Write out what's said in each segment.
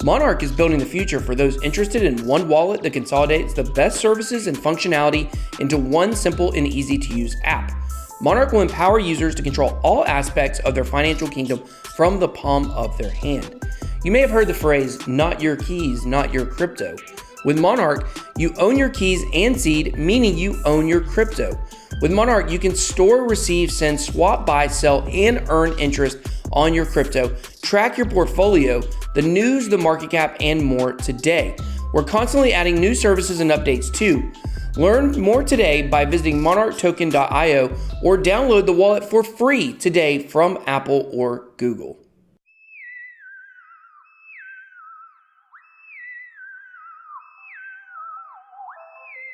Monarch is building the future for those interested in one wallet that consolidates the best services and functionality into one simple and easy-to-use app. Monarch will empower users to control all aspects of their financial kingdom from the palm of their hand. You may have heard the phrase, not your keys, not your crypto. With Monarch, you own your keys and seed, meaning you own your crypto. With Monarch, you can store, receive, send, swap, buy, sell, and earn interest on your crypto, track your portfolio, the news, the market cap, and more today. We're constantly adding new services and updates too. Learn more today by visiting monarchtoken.io or download the wallet for free today from Apple or Google.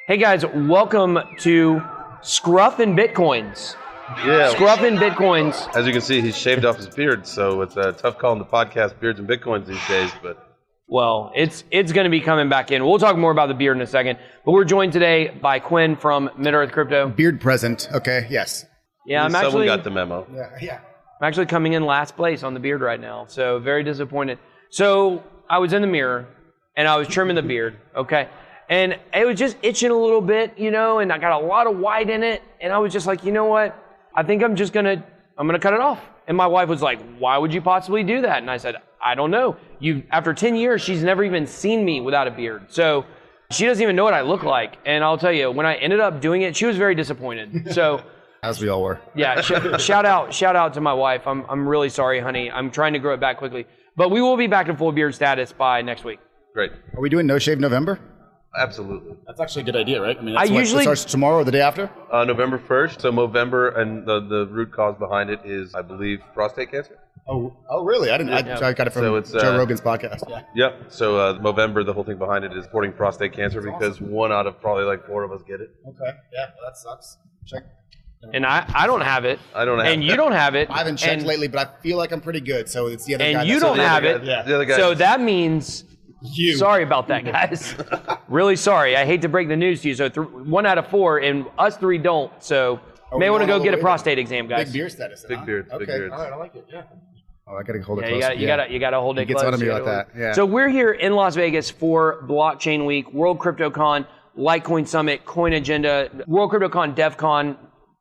Hey guys, welcome to Scruff and Bitcoins. Yeah. Scruff and Bitcoins. As you can see, he's shaved off his beard, so it's a tough calling the podcast beards and Bitcoins these days, but... Well, it's going to be coming back in. We'll talk more about the beard in a second, but we're joined today by Quinn from Mid-Earth Crypto. Beard present, okay, yes. Yeah, someone got the memo. Yeah. I'm actually coming in last place on the beard right now, so very disappointed. So I was in the mirror, and I was trimming the beard, okay? And it was just itching a little bit, and I got a lot of white in it, and I was just like, you know what? I think I'm gonna cut it off. And my wife was like, why would you possibly do that? And I said, I don't know. After 10 years, she's never even seen me without a beard. So she doesn't even know what I look like. And I'll tell you, when I ended up doing it, she was very disappointed. So as we all were. Yeah, shout out to my wife. I'm really sorry, honey. I'm trying to grow it back quickly. But we will be back to full beard status by next week. Great. Are we doing No Shave November? Absolutely. That's actually a good idea, right? I mean, It starts tomorrow or the day after? November 1st, so Movember, and the root cause behind it is, I believe, prostate cancer. Oh, really? I didn't. Yeah. I got it from Joe Rogan's podcast. Yeah. Yep. So Movember, the whole thing behind it is supporting prostate cancer because one out of probably like 4 of us get it. Okay. Yeah, well, that sucks. Check. And I don't have it. I don't have it. And you don't have it. I haven't checked lately, but I feel like I'm pretty good. So it's the other guy. And you don't have it. Yeah. The other guy. So that means... You. Sorry about that, guys. Really sorry. I hate to break the news to you. So 1 out of 4, and us 3 don't. So may want to go get a prostate exam, guys. Big beard status. Big beards. Okay. Big beards. all right, I like it, yeah. Oh, I gotta hold it Yeah, close. you gotta hold it He gets close. on to me like that. Yeah. So we're here in Las Vegas for Blockchain Week, World CryptoCon, Litecoin Summit, Coin Agenda, World CryptoCon, DevCon,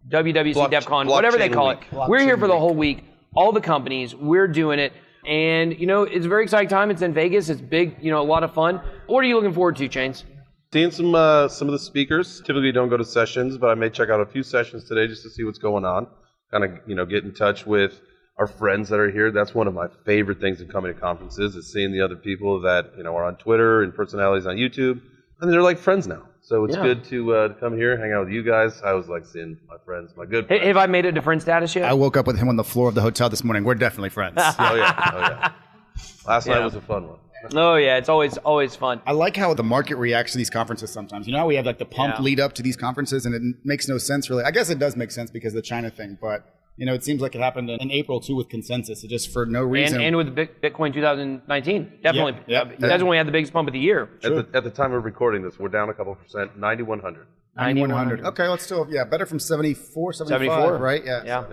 WWC DevCon, whatever they call it. We're here for the whole week. All the companies, we're doing it. And, it's a very exciting time. It's in Vegas. It's big, a lot of fun. What are you looking forward to, Chains? Seeing some of the speakers. Typically don't go to sessions, but I may check out a few sessions today just to see what's going on. Kind of, get in touch with our friends that are here. That's one of my favorite things of coming to conferences is seeing the other people that, are on Twitter and personalities on YouTube. And they're like friends now. So it's good to come here, hang out with you guys. I always like seeing my friends, my good friends. Have I made it to friend status yet? I woke up with him on the floor of the hotel this morning. We're definitely friends. Oh, yeah. Last night was a fun one. Oh, yeah. It's always fun. I like how the market reacts to these conferences sometimes. How we have like the pump lead up to these conferences and it makes no sense really. I guess it does make sense because of the China thing, but it seems like it happened in April too with consensus. It just for no reason. And with Bitcoin 2019. Definitely. Yep. That's when we had the biggest pump of the year. At the time of recording this, we're down a couple percent, 9,100. 9,100. Okay, let's still, better from 74, 75, right? Yeah.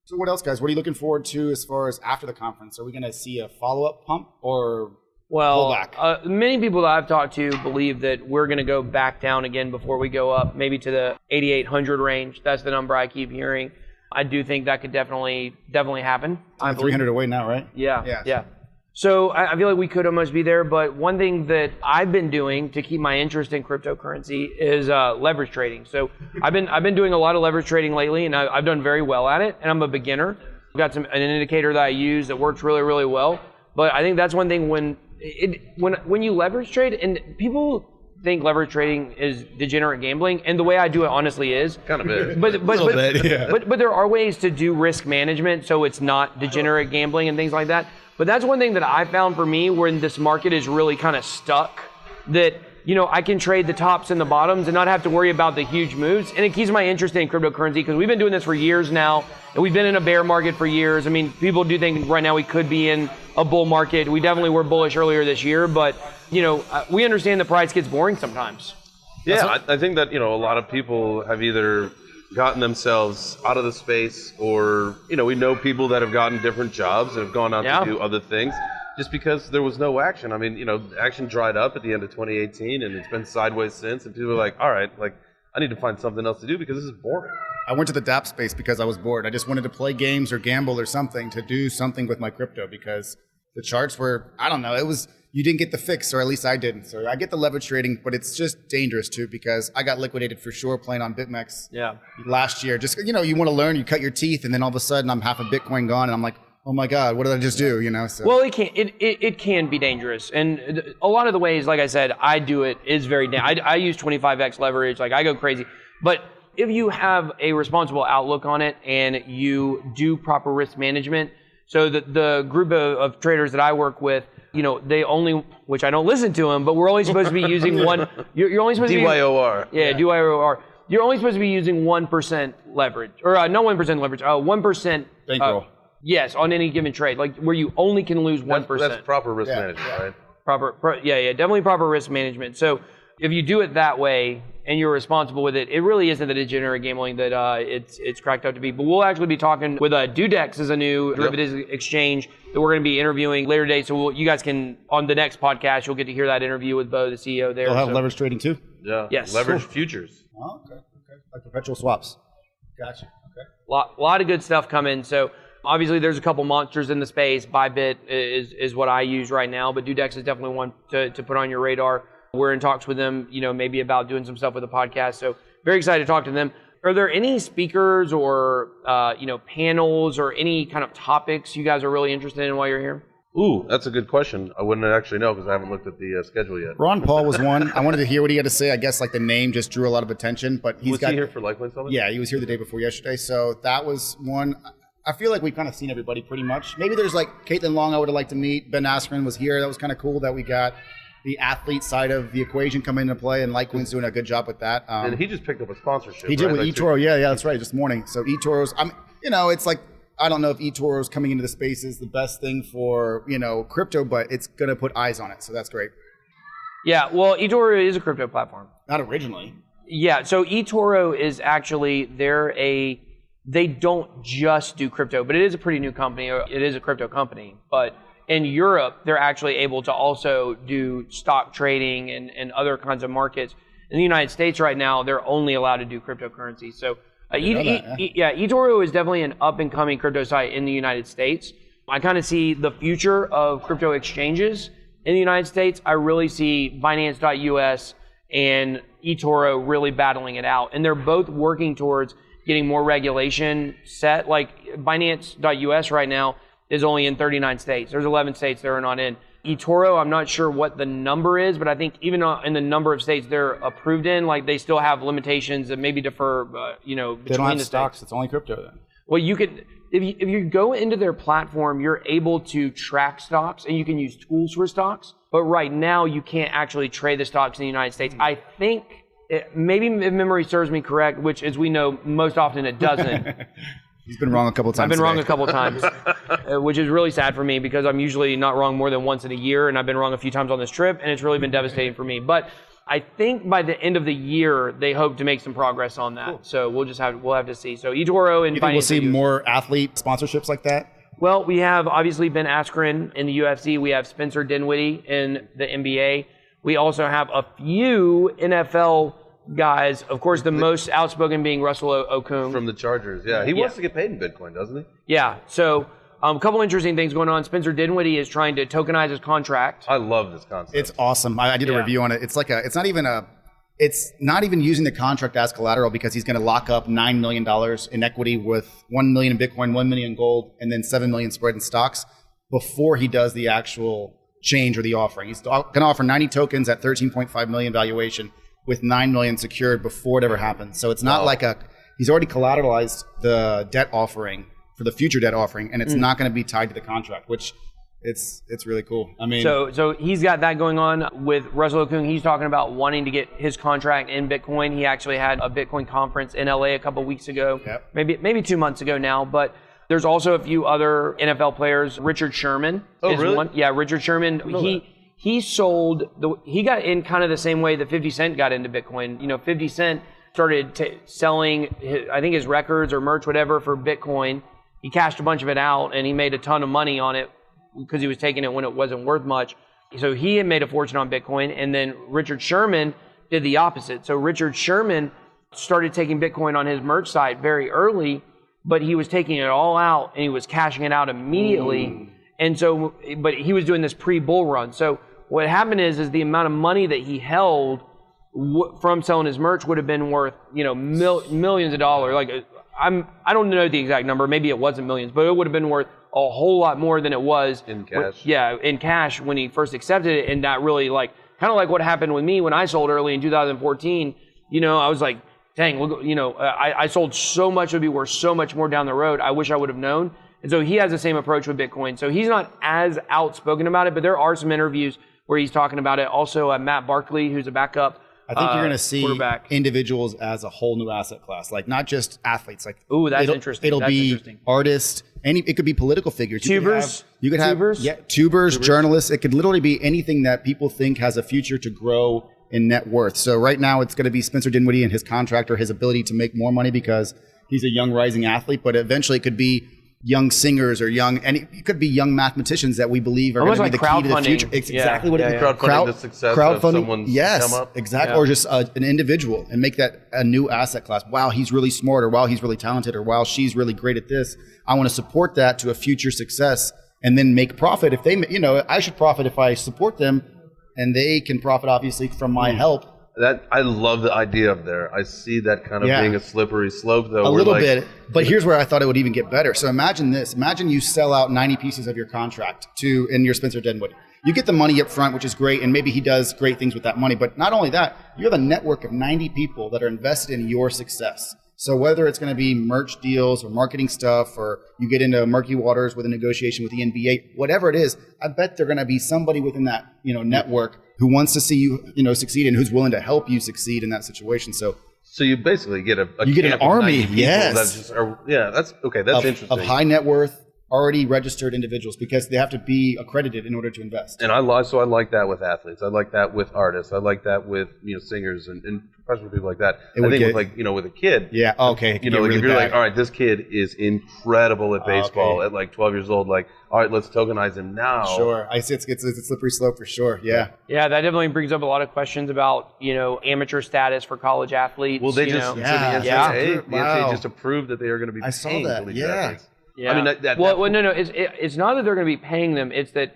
So what else, guys? What are you looking forward to as far as after the conference? Are we going to see a follow-up pump or pullback? Many people that I've talked to believe that we're going to go back down again before we go up, maybe to the 8,800 range. That's the number I keep hearing. I do think that could definitely happen. I'm 300 away now, right? Yeah. So I feel like we could almost be there, but one thing that I've been doing to keep my interest in cryptocurrency is leverage trading. So I've been doing a lot of leverage trading lately, and I've done very well at it, and I'm a beginner. I've got an indicator that I use that works really, really well. But I think that's one thing when you leverage trade, and people think leverage trading is degenerate gambling, and the way I do it honestly is Kind of is. But there are ways to do risk management so it's not degenerate gambling and things like that. But that's one thing that I found for me when this market is really kind of stuck, that I can trade the tops and the bottoms and not have to worry about the huge moves. And it keeps my interest in cryptocurrency because we've been doing this for years now, and we've been in a bear market for years. I mean, people do think right now we could be in a bull market. We definitely were bullish earlier this year, but we understand the price gets boring sometimes. Yeah, I think that a lot of people have either gotten themselves out of the space, or we know people that have gotten different jobs and have gone out to do other things. just because there was no action. I mean, action dried up at the end of 2018, and it's been sideways since. And people are like, all right, like I need to find something else to do because this is boring. I went to the dApp space because I was bored. I just wanted to play games or gamble or something to do something with my crypto because the charts were, I don't know, you didn't get the fix, or at least I didn't. So I get the leverage trading, but it's just dangerous too because I got liquidated for sure playing on BitMEX last year. Just, you want to learn, you cut your teeth, and then all of a sudden I'm half a Bitcoin gone, and I'm like, oh my God, what did I just do? So. Well, it can be dangerous. And a lot of the ways, like I said, I do it is very dangerous. I use 25x leverage, like I go crazy. But if you have a responsible outlook on it and you do proper risk management, so the group of traders that I work with, they only, which I don't listen to them, but we're only supposed to be using one. You're only supposed to be DYOR. Yeah, DYOR. You're only supposed to be using 1% leverage, or not 1% leverage, 1%. Bankroll. Yes, on any given trade, like where you only can lose 1%. That's proper risk management, right? Definitely proper risk management. So if you do it that way and you're responsible with it, it really isn't the degenerate gambling that it's cracked up to be. But we'll actually be talking with Dudex is a new derivatives exchange that we're going to be interviewing later today. So you guys can, on the next podcast, you'll get to hear that interview with Bo, the CEO there. They'll have leverage trading too? Yeah. Yes. Leverage futures. Oh, okay. Like perpetual swaps. Gotcha. Okay. Lot of good stuff coming. So obviously there's a couple monsters in the space. Bybit is what I use right now, but Dudex is definitely one to put on your radar. We're in talks with them, maybe about doing some stuff with the podcast. So very excited to talk to them. Are there any speakers or, panels or any kind of topics you guys are really interested in while you're here? Ooh, that's a good question. I wouldn't actually know because I haven't looked at the schedule yet. Ron Paul was one. I wanted to hear what he had to say. I guess the name just drew a lot of attention, but was he here for Likecoin Summit? Yeah, he was here the day before yesterday. So that was one. I feel like we've kind of seen everybody pretty much. Maybe there's Caitlin Long I would have liked to meet. Ben Askren was here. That was kind of cool that we got the athlete side of the equation come into play, and Likecoin's doing a good job with that. And he just picked up a sponsorship. He did with eToro. Yeah, that's right. This morning. So eToro's, it's like, I don't know if eToro's coming into the space is the best thing for, crypto, but it's going to put eyes on it. So that's great. Yeah, well, eToro is a crypto platform. Not originally. Yeah, so eToro is actually, they don't just do crypto, but it is a pretty new company. It is a crypto company, but in Europe, they're actually able to also do stock trading and other kinds of markets. In the United States right now, they're only allowed to do cryptocurrency. So eToro is definitely an up-and-coming crypto site in the United States. I kind of see the future of crypto exchanges in the United States. I really see Binance US and eToro really battling it out. And they're both working towards getting more regulation set. Like Binance US right now is only in 39 states. There's 11 states they're not in. eToro, I'm not sure what the number is, but I think even in the number of states they're approved in, they still have limitations that maybe differ, between they don't have the stocks. states. It's only crypto then. Well, you could, if you go into their platform, you're able to track stocks and you can use tools for stocks. But right now, you can't actually trade the stocks in the United States. I think, maybe if memory serves me correct, which as we know, most often it doesn't. He's been wrong a couple of times. I've been wrong a couple of times, which is really sad for me because I'm usually not wrong more than once in a year, and I've been wrong a few times on this trip, and it's really been devastating for me. But I think by the end of the year, they hope to make some progress on that. Cool. So we'll have to see. So eToro and you think we'll see more athlete sponsorships like that? Well, we have obviously Ben Askren in the UFC. We have Spencer Dinwiddie in the NBA. We also have a few NFL guys, of course, the most outspoken being Russell Okung. From the Chargers, yeah. He wants to get paid in Bitcoin, doesn't he? Yeah. So a couple interesting things going on. Spencer Dinwiddie is trying to tokenize his contract. I love this concept. It's awesome. I did a review on it. It's not even using the contract as collateral because he's going to lock up $9 million in equity with 1 million in Bitcoin, 1 million in gold, and then 7 million spread in stocks before he does the actual change or the offering. He's going to offer 90 tokens at 13.5 million valuation with 9 million secured before it ever happens. So it's not he's already collateralized the debt offering for the future debt offering, and it's not going to be tied to the contract, which it's really cool. I mean, so he's got that going on with Russell Okung. He's talking about wanting to get his contract in Bitcoin. He actually had a Bitcoin conference in LA a couple weeks ago, maybe 2 months ago now, but there's also a few other NFL players. Richard Sherman is really? one. Yeah, Richard Sherman. He he got in kind of the same way that 50 Cent got into Bitcoin. 50 Cent started selling, his records or merch, whatever, for Bitcoin. He cashed a bunch of it out and he made a ton of money on it. because he was taking it when it wasn't worth much. So he had made a fortune on Bitcoin, and then Richard Sherman did the opposite. So Richard Sherman started taking Bitcoin on his merch site very early, but he was taking it all out and he was cashing it out immediately. And so, but he was doing this pre-bull run. So what happened is the amount of money that he held from selling his merch would have been worth, millions of dollars. Like I don't know the exact number. Maybe it wasn't millions, but it would have been worth a whole lot more than it was in cash. In cash when he first accepted it, and that really kind of like what happened with me when I sold early in 2014. I was like, dang, I sold so much, it would be worth so much more down the road. I wish I would have known. And so he has the same approach with Bitcoin. So he's not as outspoken about it, but there are some interviews where he's talking about it. Also, Matt Barkley, who's a backup. I think you're going to see individuals as a whole new asset class, like not just athletes. Like, ooh, that's interesting. It'll be artists. It could be political figures. Tubers. You could have tubers, journalists. It could literally be anything that people think has a future to grow in net worth. So right now it's going to be Spencer Dinwiddie and his contract or his ability to make more money because he's a young rising athlete. But eventually it could be young singers or and it could be young mathematicians that we believe are going to be the key to the future. It's exactly what it is. Crowdfunding the success of someone's come up. Exactly. Yeah. Or just an individual and make that a new asset class. Wow, he's really smart, or wow, he's really talented, or wow, she's really great at this. I want to support that to a future success and then make profit. If they, I should profit if I support them, and they can profit obviously from my help. That I love the idea of there. I see that kind of being a slippery slope, though. A little bit, but here's where I thought it would even get better. So imagine this. Imagine you sell out 90 pieces of your contract in your Spencer Dinwiddie. You get the money up front, which is great, and maybe he does great things with that money. But not only that, you have a network of 90 people that are invested in your success. So whether it's going to be merch deals or marketing stuff, or you get into murky waters with a negotiation with the NBA, whatever it is, I bet there's going to be somebody within that network who wants to see you succeed and who's willing to help you succeed in that situation. So you basically get an army. Yes. That's okay. That's interesting. Of high net worth, already registered individuals, because they have to be accredited in order to invest. And I like that with athletes. I like that with artists. I like that with singers and professional people like that. I think with a kid. Yeah. Okay. If you're like, all right, this kid is incredible at baseball at like 12 years old. Like, all right, let's tokenize him now. Sure. I see. It's a slippery slope for sure. Yeah. Yeah, that definitely brings up a lot of questions about amateur status for college athletes. Well, they the NCAA just approved that they are going to be paying collegiate athletes. Yeah. I mean, no. It's not that they're going to be paying them. It's that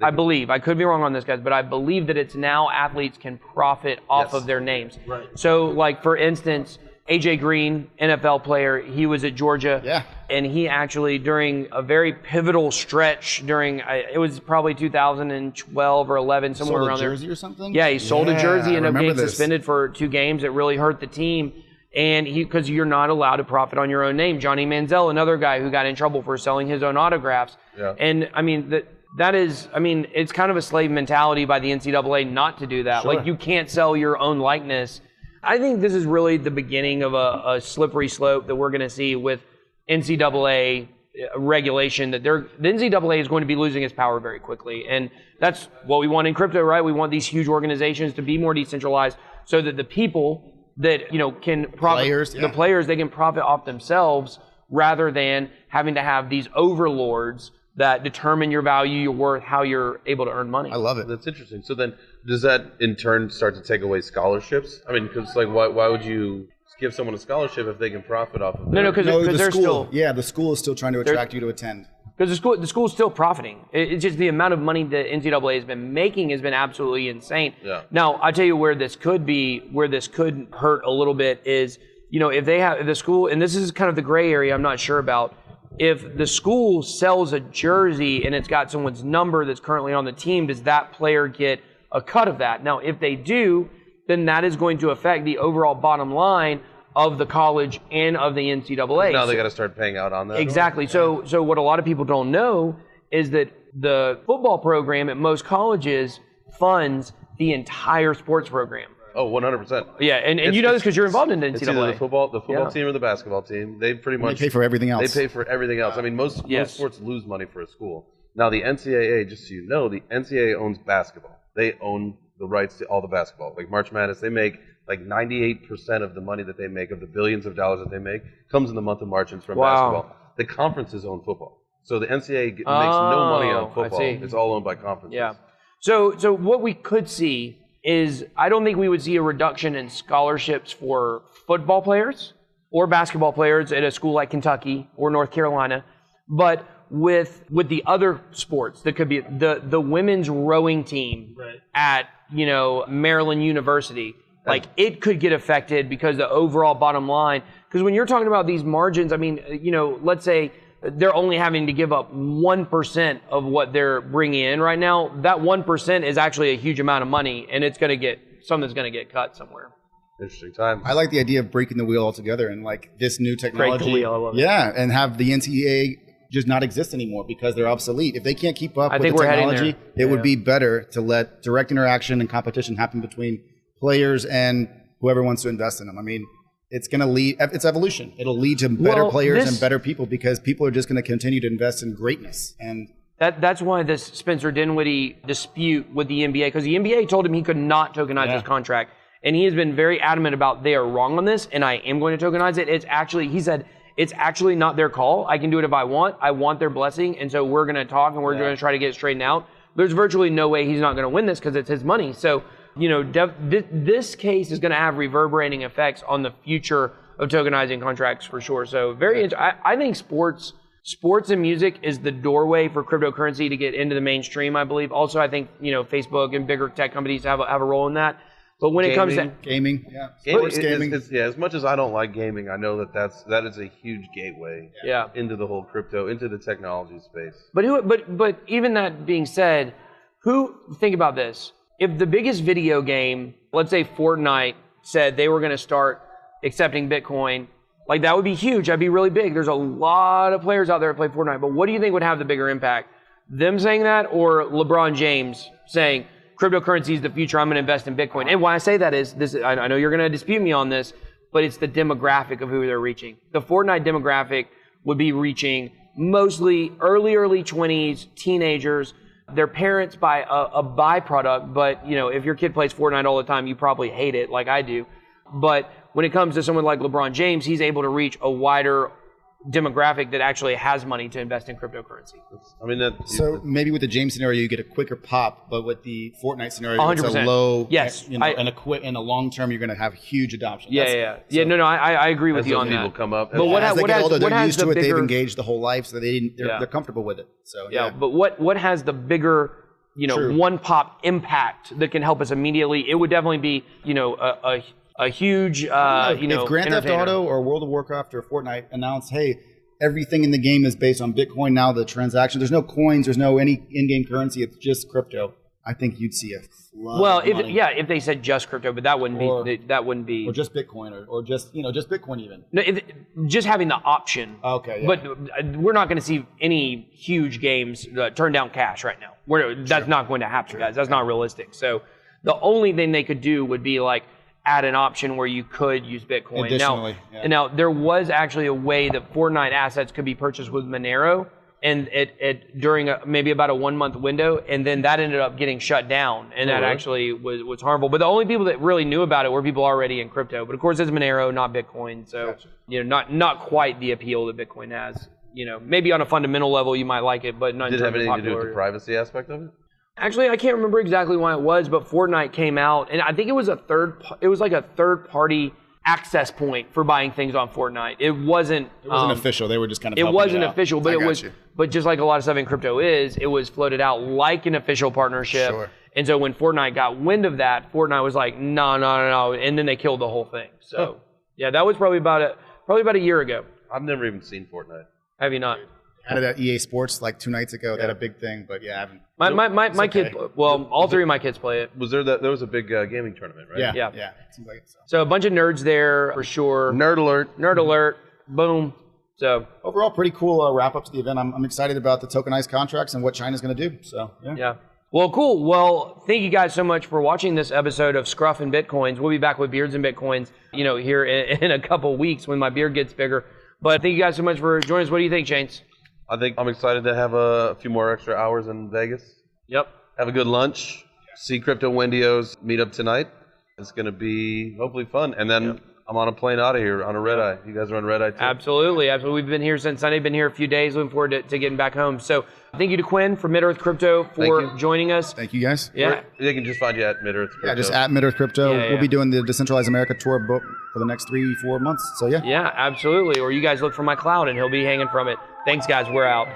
I believe, I could be wrong on this, guys, but I believe that it's now athletes can profit off of their names. Right. So, like, for instance, AJ Green, NFL player, he was at Georgia. And he actually, during a very pivotal stretch it was probably 2012 or 11, somewhere around there. Sold a jersey or something? Yeah, he sold a jersey and ended up getting suspended for 2 games. It really hurt the team. And because you're not allowed to profit on your own name. Johnny Manziel, another guy who got in trouble for selling his own autographs. Yeah. And I mean, it's kind of a slave mentality by the NCAA not to do that. Sure. Like, you can't sell your own likeness. I think this is really the beginning of a slippery slope that we're going to see with NCAA regulation, that the NCAA is going to be losing its power very quickly. And that's what we want in crypto, right? We want these huge organizations to be more decentralized so that the people that can profit, the players, they can profit off themselves rather than having to have these overlords that determine your value, your worth, how you're able to earn money. I love it. That's interesting. So then, does that in turn start to take away scholarships? I mean, because why would you give someone a scholarship if they can profit off of it? No, because they're still the school is still trying to attract you to attend. Because the school's still profiting. It's just the amount of money that NCAA has been making has been absolutely insane. Yeah. Now, I'll tell you where this could hurt a little bit is, if they have the school, and this is kind of the gray area I'm not sure about, if the school sells a jersey and it's got someone's number that's currently on the team, does that player get a cut of that? Now, if they do, then that is going to affect the overall bottom line of the college and of the NCAA. Now they got to start paying out on that. Exactly. So what a lot of people don't know is that the football program at most colleges funds the entire sports program. Oh, 100%. Yeah, and you know this because you're involved in the NCAA. It's either the football team or the basketball team. They pretty much pay for everything else. They pay for everything else. I mean, most sports lose money for a school. Now the NCAA, just so you know, the NCAA owns basketball. They own the rights to all the basketball. Like March Madness, they make like 98% of the money that they make, of the billions of dollars that they make, comes in the month of March and it's from basketball. The conferences own football. So the NCAA makes no money on football. It's all owned by conferences. Yeah. So what we could see is, I don't think we would see a reduction in scholarships for football players or basketball players at a school like Kentucky or North Carolina, but with the other sports, that could be the women's rowing team at Maryland University. Like, it could get affected because the overall bottom line. Because when you're talking about these margins, I mean, let's say they're only having to give up 1% of what they're bringing in right now. That 1% is actually a huge amount of money, and it's going to something's going to get cut somewhere. Interesting time. I like the idea of breaking the wheel altogether and like this new technology. Break the wheel, I love it. Yeah, and have the NCAA just not exist anymore because they're obsolete. If they can't keep up with the technology, it would be better to let direct interaction and competition happen between players and whoever wants to invest in them. I mean, it's going to lead, it's evolution. It'll lead to better players and better people because people are just going to continue to invest in greatness. And that's why this Spencer Dinwiddie dispute with the NBA, because the NBA told him he could not tokenize his contract. And he has been very adamant about they are wrong on this, and I am going to tokenize it. He said, it's actually not their call. I can do it if I want. I want their blessing. And so we're going to talk and we're going to try to get it straightened out. There's virtually no way he's not going to win this because it's his money. So, this case is going to have reverberating effects on the future of tokenizing contracts for sure. So I think sports and music is the doorway for cryptocurrency to get into the mainstream, I believe. Also, I think, Facebook and bigger tech companies have a role in that. But when it comes to gaming, sports gaming, as much as I don't like gaming, I know that is a huge gateway into the whole crypto, into the technology space. But even that being said, think about this. If the biggest video game, let's say Fortnite, said they were going to start accepting Bitcoin, like that would be huge. That'd be really big. There's a lot of players out there that play Fortnite. But what do you think would have the bigger impact? Them saying that, or LeBron James saying, cryptocurrency is the future, I'm going to invest in Bitcoin? And why I say that is, I know you're going to dispute me on this, but it's the demographic of who they're reaching. The Fortnite demographic would be reaching mostly early 20s, teenagers. Their parents buy a byproduct, but if your kid plays Fortnite all the time, you probably hate it like I do. But when it comes to someone like LeBron James, he's able to reach a wider demographic that actually has money to invest in cryptocurrency. So maybe with the James scenario, you get a quicker pop, but with the Fortnite scenario, 100%. It's a low. Yes, in the long term, you're going to have huge adoption. I agree with you on that. People come up, but as they get older, they're used to it. They've engaged the whole life, so they're comfortable with it. So but what has the bigger one pop impact that can help us immediately? It would definitely be a huge, if Grand Theft Auto or World of Warcraft or Fortnite announced, hey, everything in the game is based on Bitcoin now, the transaction, there's no coins, there's no any in-game currency, it's just crypto. I think you'd see a flood of money. If they said just crypto, but that wouldn't be or just Bitcoin or just just Bitcoin even. No, just having the option. Okay, yeah. But we're not going to see any huge games turn down cash right now. That's not going to happen, guys. That's not realistic. So the only thing they could do would be like add an option where you could use Bitcoin. Additionally, now there was actually a way that Fortnite assets could be purchased with Monero, and it during maybe about a 1 month window, and then that ended up getting shut down, and that actually was harmful. But the only people that really knew about it were people already in crypto. But of course, it's Monero, not Bitcoin, so not quite the appeal that Bitcoin has. Maybe on a fundamental level you might like it, but not. Did it have anything to do with the privacy aspect of it? Actually, I can't remember exactly why it was, but Fortnite came out, and I think it was a third-party access point for buying things on Fortnite. It wasn't official. They were just kind of. It wasn't official, but But just like a lot of stuff in crypto it was floated out like an official partnership. Sure. And so when Fortnite got wind of that, Fortnite was like, no, and then they killed the whole thing. So that was probably about a year ago. I've never even seen Fortnite. Have you not? Out of that EA Sports like 2 nights ago, they had a big thing, but I haven't. My kids, all three of my kids play it. Was there was a big gaming tournament, right? Yeah. Seems like it, so a bunch of nerds there for sure. Nerd alert. Boom. So overall, pretty cool wrap up to the event. I'm excited about the tokenized contracts and what China's going to do. So yeah. Well, cool. Well, thank you guys so much for watching this episode of Scruff and Bitcoins. We'll be back with Beards and Bitcoins, here in a couple weeks when my beard gets bigger. But thank you guys so much for joining us. What do you think, Chains? I think I'm excited to have a few more extra hours in Vegas. Yep. Have a good lunch. See Crypto Wendios meet up tonight. It's going to be hopefully fun. And then I'm on a plane out of here on a red eye. You guys are on red eye too. Absolutely. We've been here since Sunday. Been here a few days. Looking forward to getting back home. So thank you to Quinn from Mid-Earth Crypto for joining us. Thank you, guys. Yeah. They can just find you at Mid-Earth Crypto. Yeah, just at Mid-Earth Crypto. We'll be doing the Decentralized America tour book for the next 3-4 months. So yeah. Yeah, absolutely. Or you guys look for my cloud and he'll be hanging from it. Thanks, guys. We're out.